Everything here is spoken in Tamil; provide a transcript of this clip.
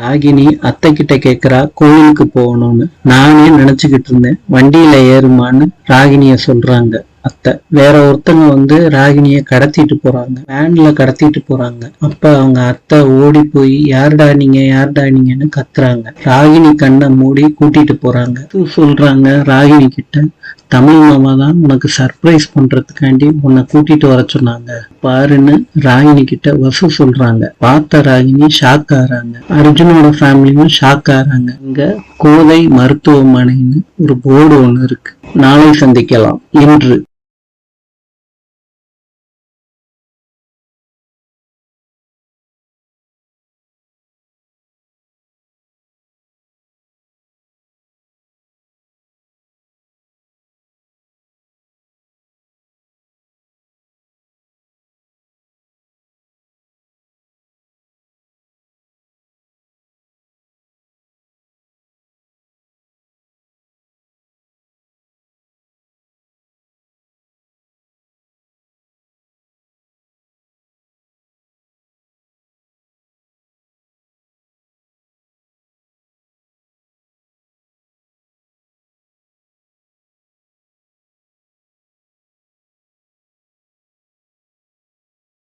ராகினி அத்தை கிட்ட கேக்குறா கோயிலுக்கு போகணும்னு. நானே நினைச்சுக்கிட்டு இருந்தேன் வண்டியில ஏறுமான்னு ராகினிய சொல்றாங்க அத்தை. வேற ஒருத்தங்க ராகினிய கடத்திட்டு போறாங்க, வேன்ல கடத்திட்டு போறாங்க. அப்ப அவங்க அத்தை ஓடி போய் யாருடா நீங்க யாருடா நீங்கன்னு கத்துறாங்க. ராகினி கண்ணை மூடி கூட்டிட்டு போறாங்க. சொல்றாங்க ராகினி கிட்ட, தமிழ் மாமா தான் உனக்கு சர்ப்ரைஸ் பண்றதுக்காண்டி உன்னை கூட்டிட்டு வர சொன்னாங்க பாருன்னு ராகினி கிட்ட வசு சொல்றாங்க. பார்த்த ராகினி ஷாக் ஆறாங்க. அர்ஜுனோட ஃபேமிலியும் ஷாக் ஆறாங்க. இங்க கோதை மருத்துவமனைன்னு ஒரு போர்டு ஒண்ணு இருக்கு. நாளை சந்திக்கலாம். இன்று